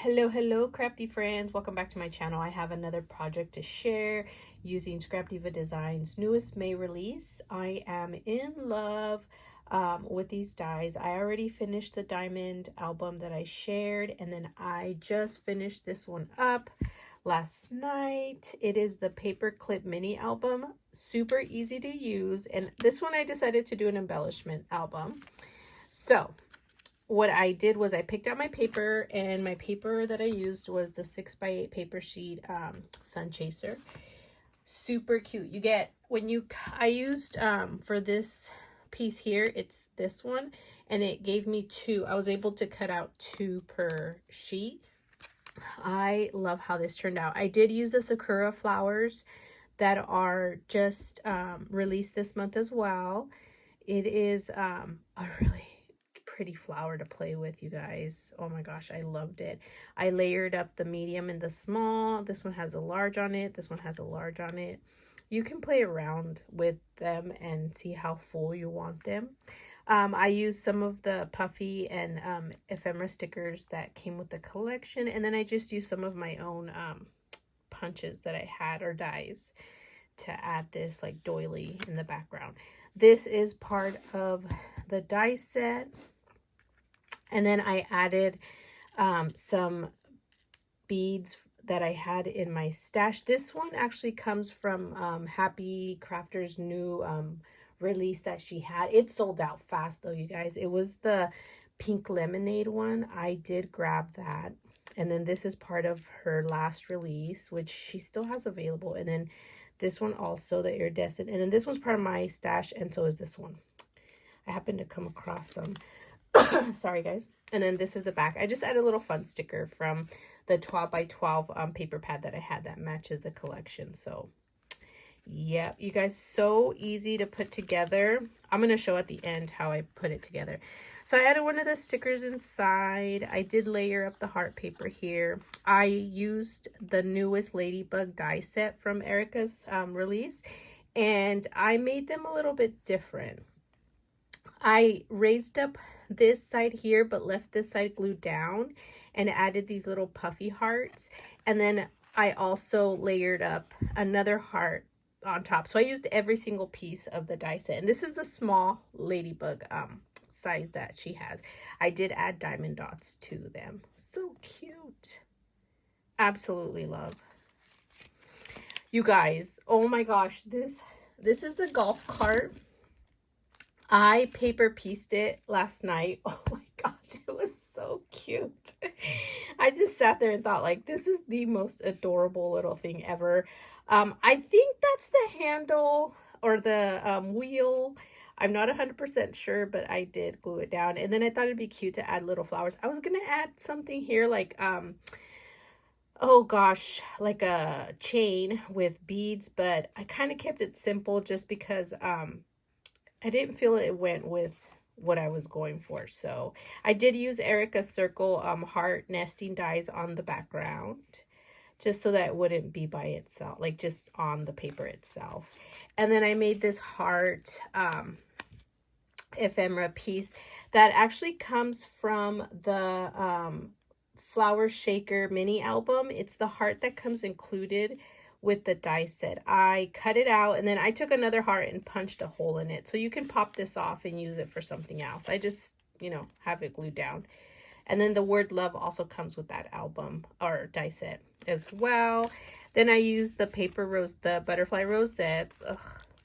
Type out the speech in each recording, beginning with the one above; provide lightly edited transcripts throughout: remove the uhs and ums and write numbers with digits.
Hello, crafty friends. Welcome back to my channel. I have another project to share using ScrapDiva Designs' newest May release. I am in love with these dies. I already finished the diamond album that I shared, and then I just finished this one up last night. It is the paperclip mini album. Super easy to use, and this one I decided to do an embellishment album. So what I did was I picked out my paper, and my paper that I used was the 6x8 paper sheet Sun Chaser. Super cute. You get, I used for this piece here, it's this one, and it gave me two. I was able to cut out two per sheet. I love how this turned out. I did use the Sakura flowers that are just released this month as well. It is a really pretty flower to play with, you guys. Oh my gosh, I loved it. I layered up the medium and the small. This one has a large on it. This one has a large on it. You can play around with them and see how full you want them. I used some of the puffy and ephemera stickers that came with the collection, and then I just used some of my own punches that I had, or dies, to add this like doily in the background. This is part of the die set. And then I added some beads that I had in my stash. This one actually comes from Happy Crafter's new release that she had. It sold out fast though, you guys. It was the pink lemonade one. I did grab that. And then this is part of her last release, which she still has available. And then this one also, the iridescent. And then this one's part of my stash, and so is this one. I happened to come across some. Sorry guys. And then this is the back. I just added a little fun sticker from the 12x12 paper pad that I had that matches the collection. So yeah, you guys, so easy to put together. I'm going to show at the end how I put it together. So I added one of the stickers inside. I did layer up the heart paper here. I used the newest Ladybug die set from Erica's release, and I made them a little bit different. I raised up this side here, but left this side glued down, and added these little puffy hearts. And then I also layered up another heart on top. So I used every single piece of the die set. And this is the small ladybug size that she has. I did add diamond dots to them. So cute. Absolutely love. You guys, oh my gosh, this is the golf cart. I paper pieced it last night. Oh my gosh, it was so cute. I just sat there and thought, like, this is the most adorable little thing ever. I think that's the handle or the wheel. I'm not 100% sure, but I did glue it down. And then I thought it'd be cute to add little flowers. I was going to add something here like, oh gosh, like a chain with beads, but I kind of kept it simple just because I didn't feel it went with what I was going for. So I did use Erica's Circle heart nesting dies on the background, just so that it wouldn't be by itself, like just on the paper itself. And then I made this heart ephemera piece that actually comes from the Flower Shaker mini album. It's the heart that comes included with the die set. I cut it out, and then I took another heart and punched a hole in it. So you can pop this off and use it for something else. I just, have it glued down. And then the word love also comes with that album or die set as well. Then I used the the butterfly rosettes. Ugh,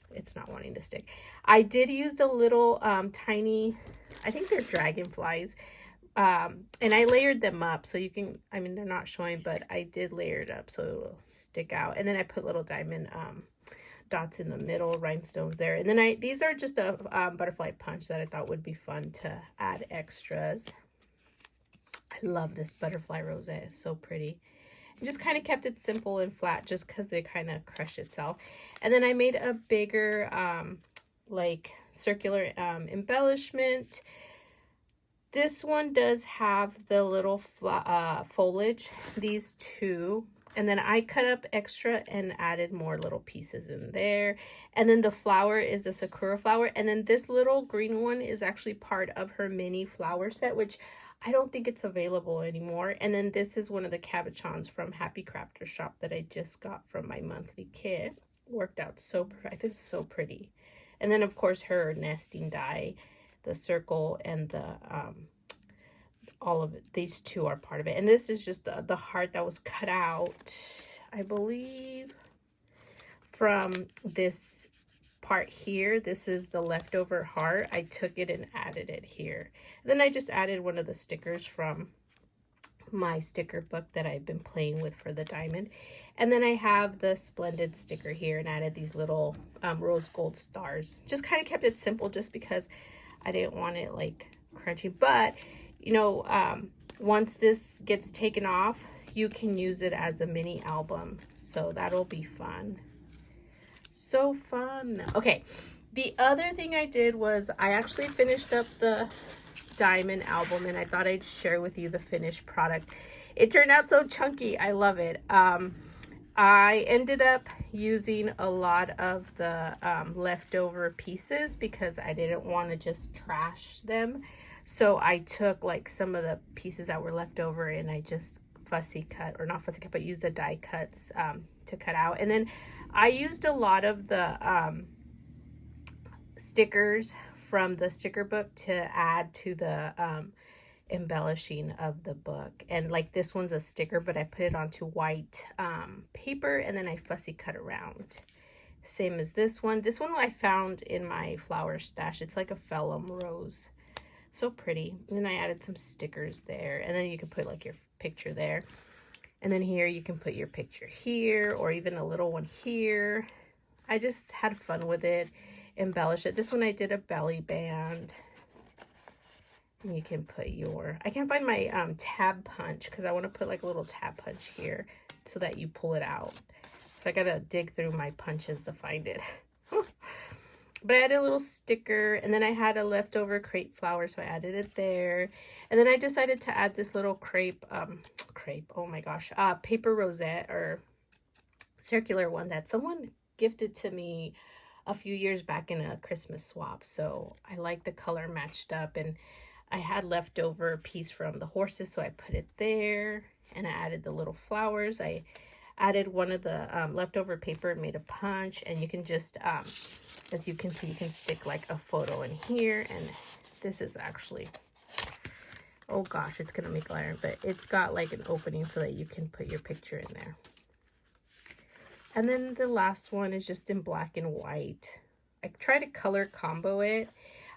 it's not wanting to stick. I did use the little tiny, I think they're dragonflies. And I layered them up so you can, they're not showing, but I did layer it up so it will stick out. And then I put little diamond dots in the middle, rhinestones there. And then these are just a butterfly punch that I thought would be fun to add extras. I love this butterfly rosette. It's so pretty. I just kind of kept it simple and flat just because it kind of crushed itself. And then I made a bigger like circular embellishment. This one does have the little foliage. These two And then I cut up extra and added more little pieces in there. And then the flower is a sakura flower. And then this little green one is actually part of her mini flower set, which I don't think it's available anymore. And then this is one of the cabochons from Happy Crafter Shop that I just got from my monthly kit. Worked out so, I think it's so pretty. And then of course her nesting die, the circle and the all of it, these two are part of it. And this is just the heart that was cut out, I believe, from this part here. This is the leftover heart. I took it and added it here. And then I just added one of the stickers from my sticker book that I've been playing with for the diamond. And then I have the Splendid sticker here and added these little rose gold stars. Just kind of kept it simple just because I didn't want it like crunchy. But you know, once this gets taken off, you can use it as a mini album. So that'll be fun. So fun. Okay, the other thing I did was I actually finished up the diamond album, and I thought I'd share with you the finished product. It turned out so chunky. I love it. I ended up using a lot of the leftover pieces because I didn't want to just trash them. So I took like some of the pieces that were left over and I just fussy cut, or not fussy cut, but used the die cuts to cut out. And then I used a lot of the stickers from the sticker book to add to the embellishing of the book. And like this one's a sticker, but I put it onto white paper and then I fussy cut around. Same as this one. This one I found in my flower stash. It's like a vellum rose. So pretty. And then I added some stickers there, and then you can put like your picture there, and then here you can put your picture here, or even a little one here. I just had fun with it. Embellish it. This one I did a belly band, and you can put your, I can't find my tab punch because I want to put like a little tab punch here so that you pull it out. So I gotta dig through my punches to find it. But I added a little sticker, and then I had a leftover crepe flower, so I added it there. And then I decided to add this little crepe, oh my gosh, paper rosette, or circular one that someone gifted to me a few years back in a Christmas swap. So I like the color matched up, and I had leftover piece from the horses, so I put it there, and I added the little flowers. I added one of the leftover paper and made a punch, and you can just as you can see, you can stick like a photo in here. And this is actually, oh gosh, it's gonna make iron, but it's got like an opening so that you can put your picture in there. And then the last one is just in black and white. I try to color combo it.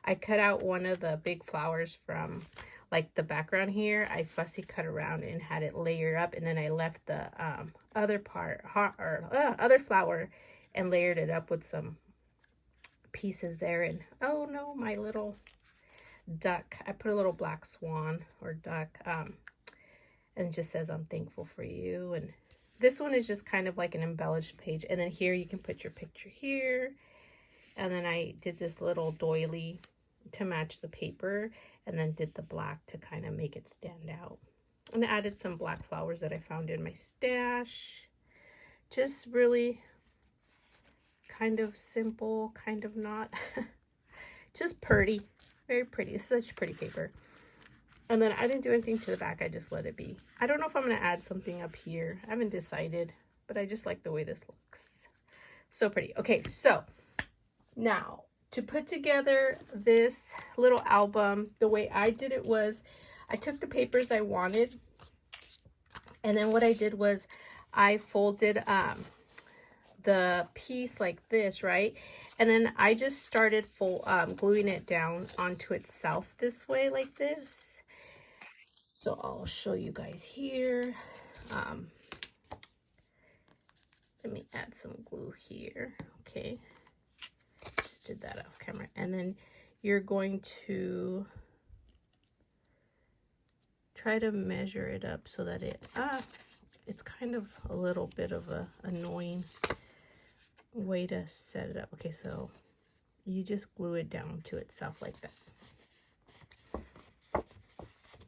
I cut out one of the big flowers from like the background here. I fussy cut around and had it layered up, and then I left the other part, other flower, and layered it up with some pieces there. And oh no, my little duck, I put a little black swan or duck, and it just says I'm thankful for you. And this one is just kind of like an embellished page, and then here you can put your picture here. And then I did this little doily to match the paper, and then did the black to kind of make it stand out, and I added some black flowers that I found in my stash. Just really kind of simple, kind of not. Just pretty, very pretty. It's such pretty paper. And then I didn't do anything to the back. I just let it be. I don't know if I'm going to add something up here. I haven't decided, but I just like the way this looks. So pretty. Okay, so now to put together this little album, the way I did it was I took the papers I wanted, and then what I did was I folded the piece like this, right? And then I just started gluing it down onto itself this way, like this. So I'll show you guys here. Let me add some glue here. Okay, just did that off camera. And then you're going to try to measure it up so that it's kind of a little bit of a annoying way to set it up. Okay, so you just glue it down to itself like that.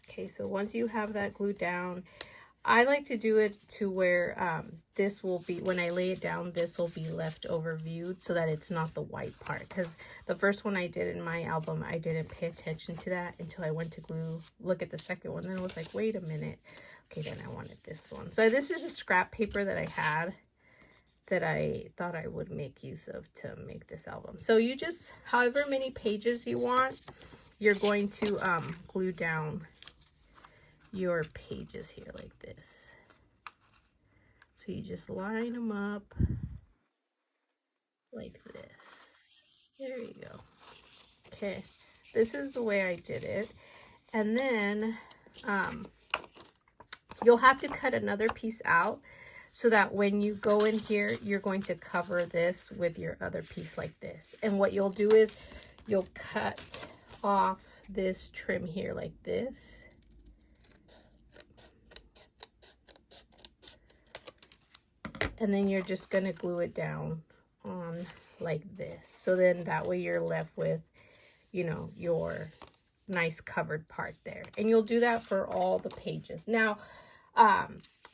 Okay, so once you have that glued down, I like to do it to where this will be, when I lay it down, this will be left over viewed so that it's not the white part. Because the first one I did in my album, I didn't pay attention to that until I went to look at the second one. Then I was like, wait a minute. Okay, then I wanted this one. So this is a scrap paper that I had that I thought I would make use of to make this album. So you just, however many pages you want, you're going to glue down your pages here like this. So you just line them up like this. There you go. Okay, this is the way I did it. And then you'll have to cut another piece out so that when you go in here, you're going to cover this with your other piece like this. And what you'll do is you'll cut off this trim here like this. And then you're just going to glue it down on like this. So then that way you're left with, you know, your nice covered part there. And you'll do that for all the pages. Now,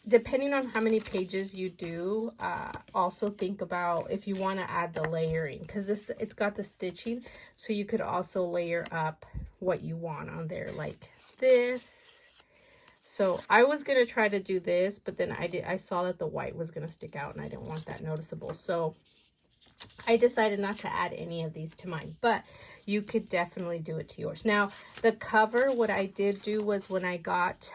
depending on how many pages you do, also think about if you want to add the layering, because it's got the stitching, so you could also layer up what you want on there like this. So I was going to try to do this, but then I saw that the white was going to stick out and I didn't want that noticeable. So I decided not to add any of these to mine, but you could definitely do it to yours. Now, the cover, what I did do was when I got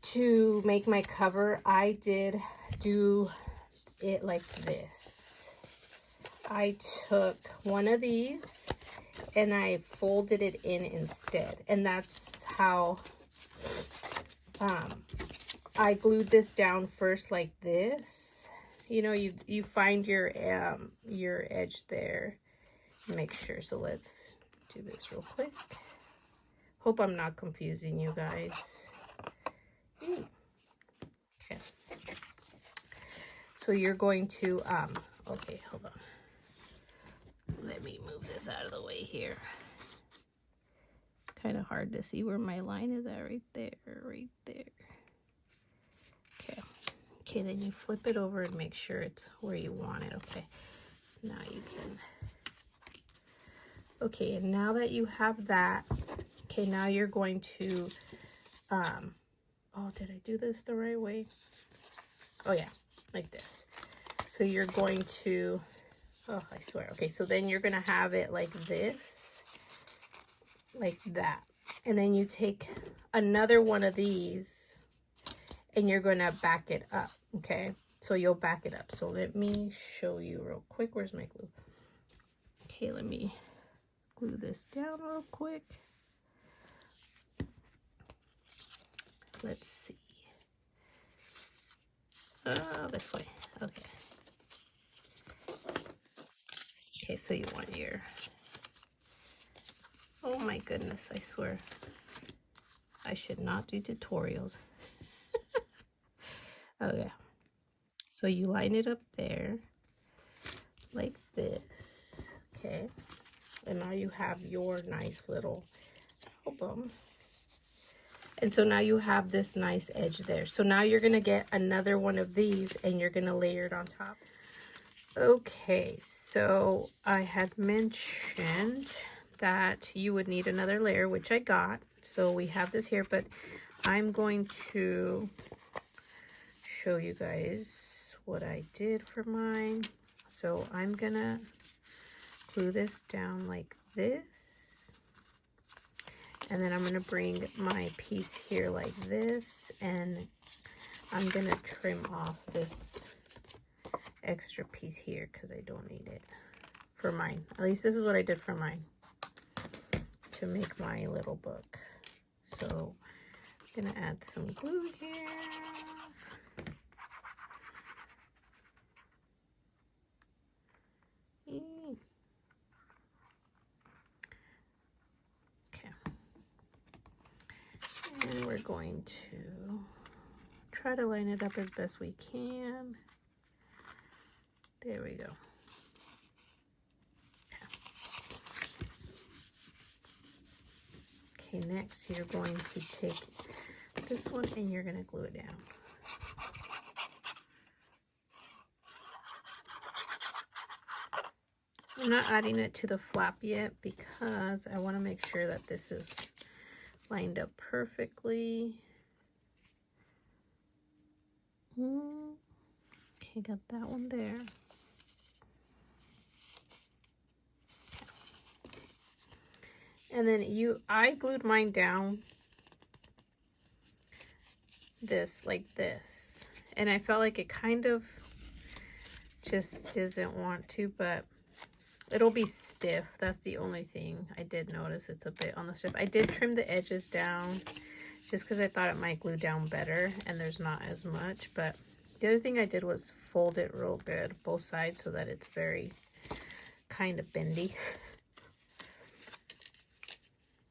to make my cover, I did do it like this. I took one of these and I folded it in instead, and that's how I glued this down first like this. You know, you find your edge there, make sure. So let's do this real quick. Hope I'm not confusing you guys. Ooh. Okay, so you're going to okay, hold on, let me move this out of the way here. It's kind of hard to see where my line is at. Right there, right there. Okay, then you flip it over and make sure it's where you want it. Okay, now you can. Okay, and now that you have that, okay, now you're going to oh, did I do this the right way? Oh yeah, like this. So you're going to, oh, I swear. Okay, so then you're going to have it like this, like that. And then you take another one of these and you're going to back it up, okay? So you'll back it up. So let me show you real quick. Where's my glue? Okay, let me glue this down real quick. Let's see. Oh, this way. Okay. Okay, so you want your, oh my goodness, I swear I should not do tutorials. Okay, so you line it up there like this, okay, and now you have your nice little album. And so now you have this nice edge there. So now you're going to get another one of these and you're going to layer it on top. Okay, so I had mentioned that you would need another layer, which I got. So we have this here, but I'm going to show you guys what I did for mine. So I'm going to glue this down like this. And then I'm going to bring my piece here like this, and I'm going to trim off this extra piece here because I don't need it for mine. At least this is what I did for mine to make my little book. So I'm going to add some glue here. And we're going to try to line it up as best we can. There we go. Okay, next you're going to take this one and you're gonna glue it down. I'm not adding it to the flap yet because I want to make sure that this is lined up perfectly. Okay, got that one there. And then I glued mine down this, like this. And I felt like it kind of just doesn't want to, but it'll be stiff. That's the only thing I did notice. It's a bit on the stiff. I did trim the edges down just because I thought it might glue down better and there's not as much. But the other thing I did was fold it real good, both sides, so that it's very kind of bendy.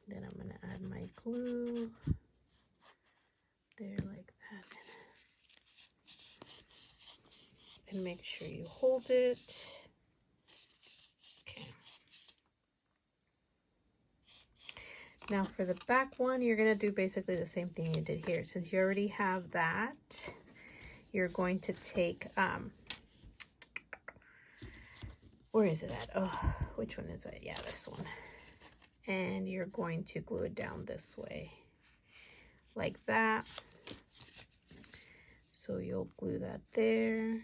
Then I'm going to add my glue there like that. And make sure you hold it. Okay. Now for the back one, you're going to do basically the same thing you did here. Since you already have that, you're going to take, where is it at? Oh, which one is it? Yeah, this one. And you're going to glue it down this way, like that. So you'll glue that there.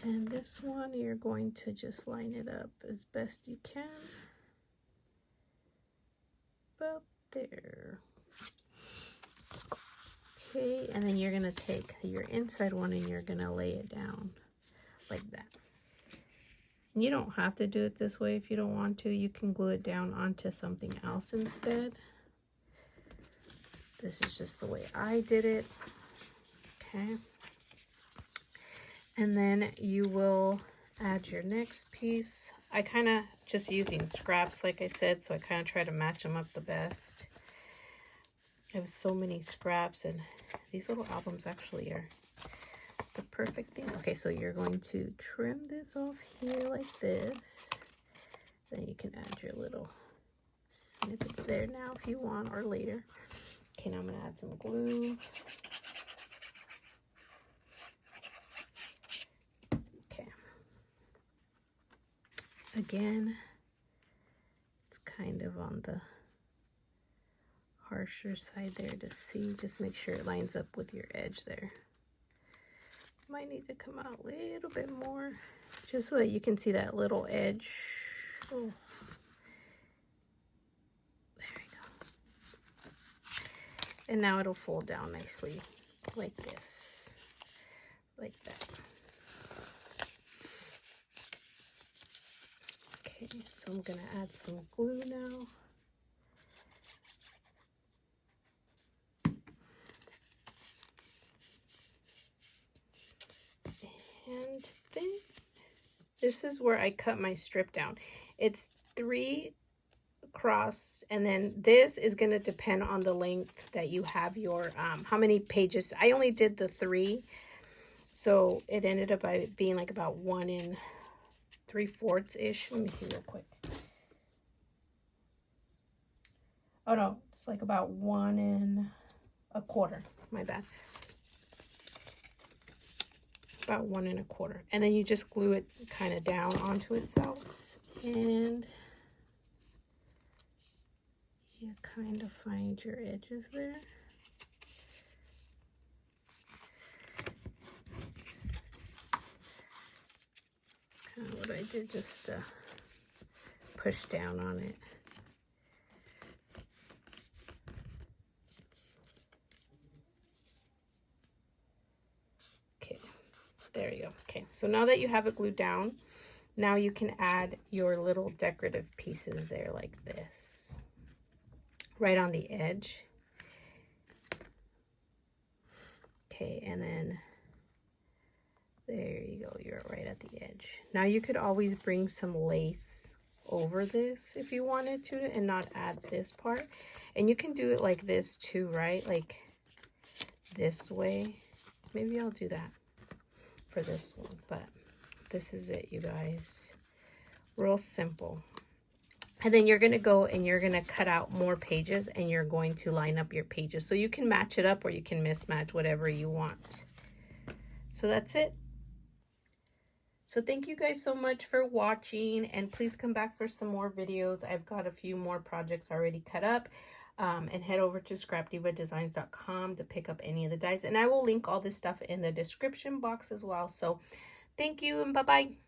And this one, you're going to just line it up as best you can. About there. Okay, and then you're gonna take your inside one and you're gonna lay it down like that. And you don't have to do it this way if you don't want to. You can glue it down onto something else instead. This is just the way I did it. Okay. And then you will add your next piece. I kind of just using scraps, like I said, so I kind of try to match them up the best. I have so many scraps, and these little albums actually are the perfect thing. Okay, so you're going to trim this off here like this. Then you can add your little snippets there now if you want, or later. Okay, now I'm going to add some glue. Okay. Again, it's kind of on the harsher side there to see. Just make sure it lines up with your edge there. Might need to come out a little bit more, just so that you can see that little edge. Oh. There we go. And now it'll fold down nicely like this, like that. Okay, so I'm gonna add some glue now. And then this is where I cut my strip down. It's 3 across, and then this is going to depend on the length that you have your, how many pages. I only did the 3, so it ended up by being like about 1 3/4-ish. Let me see real quick. Oh no, it's like about 1 1/4. My bad. About 1 1/4, and then you just glue it kind of down onto itself, and you kind of find your edges there. That's kind of what I did, just push down on it. There you go. Okay, so now that you have it glued down, now you can add your little decorative pieces there like this, right on the edge. Okay, and then there you go, you're right at the edge. Now you could always bring some lace over this if you wanted to and not add this part. And you can do it like this too, right? Like this way. Maybe I'll do that for this one, but this is it, you guys. Real simple. And then you're going to go and you're going to cut out more pages, and you're going to line up your pages. So you can match it up or you can mismatch, whatever you want. So that's it. So thank you guys so much for watching, and please come back for some more videos. I've got a few more projects already cut up. And head over to ScrapDivaDesigns.com to pick up any of the dies. And I will link all this stuff in the description box as well. So thank you and bye-bye.